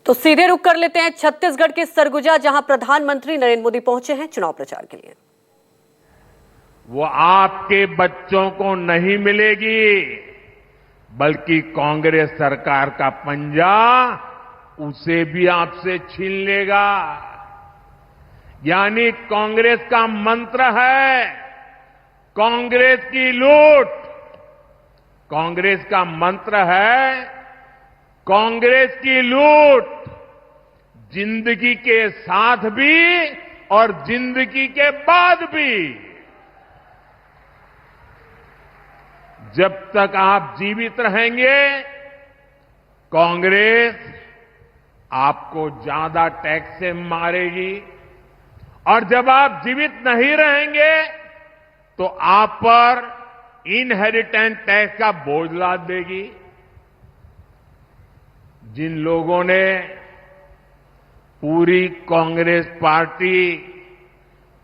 तो सीधे रुक कर लेते हैं छत्तीसगढ़ के सरगुजा, जहां प्रधानमंत्री नरेंद्र मोदी पहुंचे हैं चुनाव प्रचार के लिए। वो आपके बच्चों को नहीं मिलेगी, बल्कि कांग्रेस सरकार का पंजा उसे भी आपसे छीन लेगा। यानी कांग्रेस का मंत्र है कांग्रेस की लूट। कांग्रेस का मंत्र है कांग्रेस की लूट, जिंदगी के साथ भी और जिंदगी के बाद भी। जब तक आप जीवित रहेंगे, कांग्रेस आपको ज्यादा टैक्स से मारेगी, और जब आप जीवित नहीं रहेंगे तो आप पर इनहेरिटेंस टैक्स का बोझ लाद देगी। जिन लोगों ने पूरी कांग्रेस पार्टी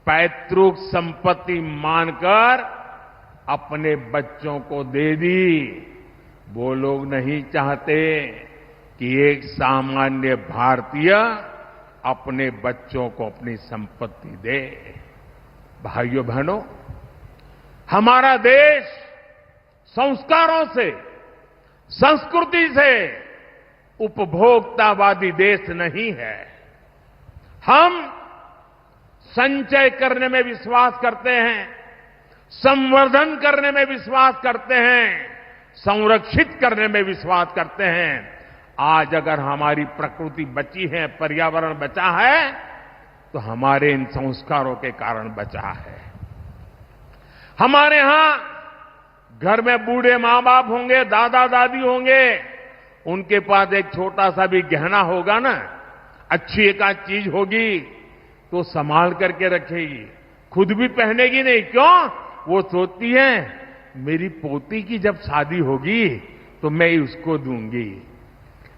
पैतृक संपत्ति मानकर अपने बच्चों को दे दी, वो लोग नहीं चाहते कि एक सामान्य भारतीय अपने बच्चों को अपनी संपत्ति दे। भाइयों बहनों, हमारा देश संस्कारों से, संस्कृति से उपभोक्तावादी देश नहीं है। हम संचय करने में विश्वास करते हैं, संवर्धन करने में विश्वास करते हैं, संरक्षित करने में विश्वास करते हैं। आज अगर हमारी प्रकृति बची है, पर्यावरण बचा है, तो हमारे इन संस्कारों के कारण बचा है। हमारे यहां घर में बूढ़े मां बाप होंगे, दादा दादी होंगे, उनके पास एक छोटा सा भी गहना होगा ना, अच्छी एक आध चीज होगी तो संभाल करके रखेगी, खुद भी पहनेगी नहीं। क्यों? वो सोचती है मेरी पोती की जब शादी होगी तो मैं उसको दूंगी,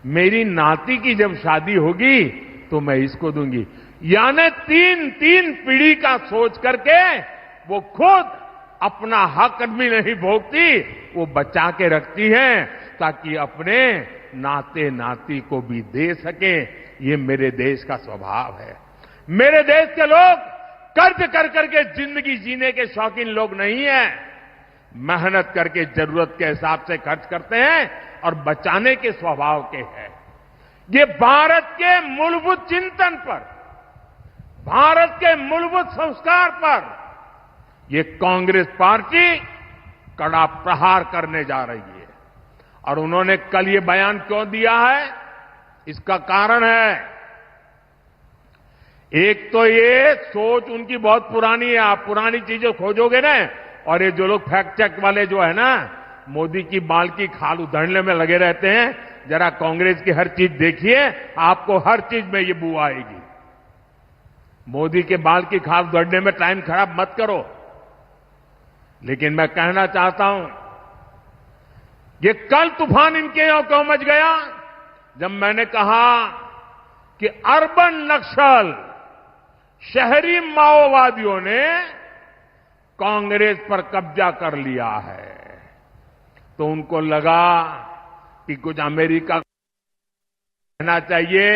मेरी नाती की जब शादी होगी तो मैं इसको दूंगी। यानी तीन पीढ़ी का सोच करके वो खुद अपना हक भी नहीं भोगती, वो बचा के रखती है ताकि अपने नाते नाती को भी दे सके। ये मेरे देश का स्वभाव है। मेरे देश के लोग कर्ज कर करके जिंदगी जीने के शौकीन लोग नहीं है। मेहनत करके जरूरत के हिसाब से खर्च करते हैं और बचाने के स्वभाव के हैं। ये भारत के मूलभूत चिंतन पर, भारत के मूलभूत संस्कार पर ये कांग्रेस पार्टी कड़ा प्रहार करने जा रही है। और उन्होंने कल ये बयान क्यों दिया है, इसका कारण है, एक तो ये सोच उनकी बहुत पुरानी है। आप पुरानी चीजें खोजोगे ना, और ये जो लोग फैक्ट चेक वाले जो है ना, मोदी की बाल की खाल उधड़ने में लगे रहते हैं, जरा कांग्रेस की हर चीज देखिए, आपको हर चीज में ये बू आएगी। मोदी के बाल की खाल उधड़ने में टाइम खराब मत करो। लेकिन मैं कहना चाहता हूं, ये कल तूफान इनके यहां क्यों मच गया, जब मैंने कहा कि अर्बन नक्सल, शहरी माओवादियों ने कांग्रेस पर कब्जा कर लिया है, तो उनको लगा कि कुछ अमेरिका कहना चाहिए।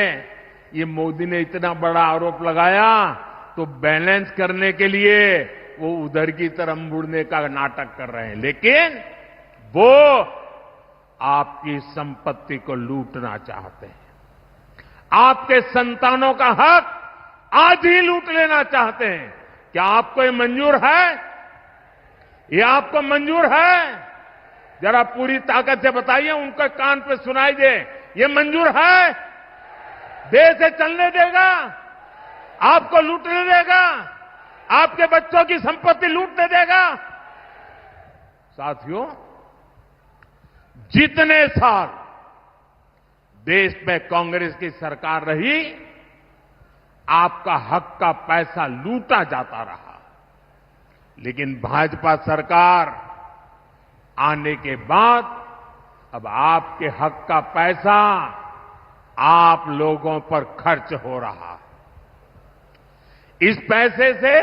ये मोदी ने इतना बड़ा आरोप लगाया तो बैलेंस करने के लिए वो उधर की तरफ मुड़ने का नाटक कर रहे हैं, लेकिन वो आपकी संपत्ति को लूटना चाहते हैं। आपके संतानों का हक आज ही लूट लेना चाहते हैं। क्या आपको ये मंजूर है? ये आपको मंजूर है? जरा पूरी ताकत से बताइए, उनके कान पे सुनाई दे, ये मंजूर है? देश से चलने देगा? आपको लूटने देगा? आपके बच्चों की संपत्ति लूटने देगा? साथियों, जितने साल देश में कांग्रेस की सरकार रही, आपका हक का पैसा लूटा जाता रहा। लेकिन भाजपा सरकार आने के बाद अब आपके हक का पैसा आप लोगों पर खर्च हो रहा है। इस पैसे से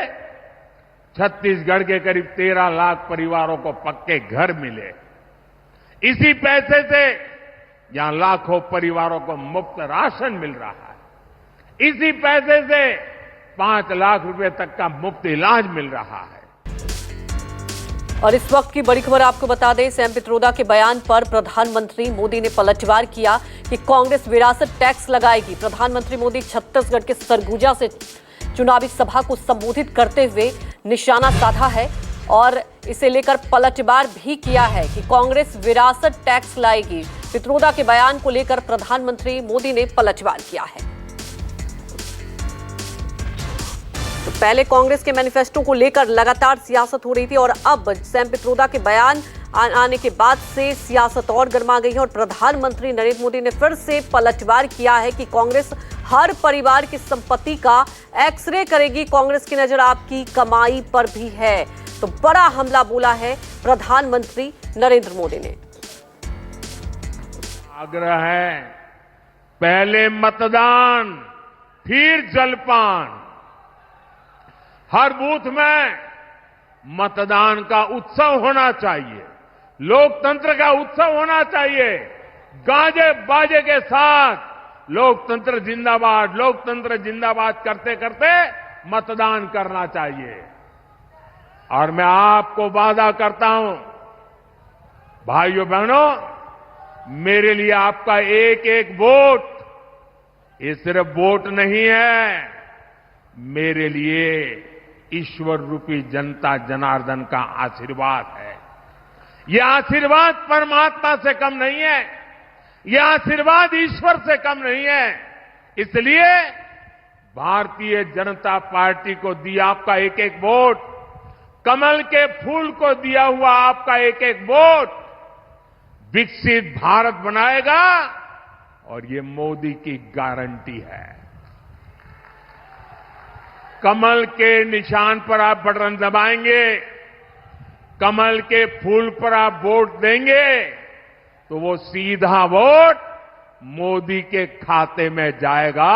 छत्तीसगढ़ के करीब 13 लाख परिवारों को पक्के घर मिले। इसी पैसे से जहां लाखों परिवारों को मुफ्त राशन मिल रहा है। इसी पैसे से 5 लाख रुपए तक का मुफ्त इलाज मिल रहा है। और इस वक्त की बड़ी खबर आपको बता दें, सैम पित्रोदा के बयान पर प्रधानमंत्री मोदी ने पलटवार किया कि कांग्रेस विरासत टैक्स लगाएगी। प्रधानमंत्री मोदी छत्तीसगढ़ के सरगुजा से चुनावी सभा को संबोधित करते हुए निशाना साधा है और इसे लेकर पलटवार भी किया है कि कांग्रेस विरासत टैक्स लाएगी। पित्रोदा के बयान को लेकर प्रधानमंत्री मोदी ने पलटवार किया है। तो पहले कांग्रेस के मैनिफेस्टो को लेकर लगातार सियासत हो रही थी और अब सैम पित्रोदा के बयान आने के बाद से सियासत और गर्मा गई है और प्रधानमंत्री नरेंद्र मोदी ने फिर से पलटवार किया है कि कांग्रेस हर परिवार की संपत्ति का एक्सरे करेगी। कांग्रेस की नजर आपकी कमाई पर भी है। तो बड़ा हमला बोला है प्रधानमंत्री नरेंद्र मोदी ने। आग्रह है, पहले मतदान फिर जलपान। हर बूथ में मतदान का उत्सव होना चाहिए, लोकतंत्र का उत्सव होना चाहिए। गाजे बाजे के साथ लोकतंत्र जिंदाबाद करते करते मतदान करना चाहिए। और मैं आपको वादा करता हूं, भाइयों बहनों, मेरे लिए आपका एक एक वोट ये सिर्फ वोट नहीं है, मेरे लिए ईश्वर रूपी जनता जनार्दन का आशीर्वाद है। यह आशीर्वाद परमात्मा से कम नहीं है, यह आशीर्वाद ईश्वर से कम नहीं है। इसलिए भारतीय जनता पार्टी को दिया आपका एक एक वोट, कमल के फूल को दिया हुआ आपका एक एक वोट विकसित भारत बनाएगा और ये मोदी की गारंटी है। कमल के निशान पर आप बटन दबाएंगे, कमल के फूल पर आप वोट देंगे तो वो सीधा वोट मोदी के खाते में जाएगा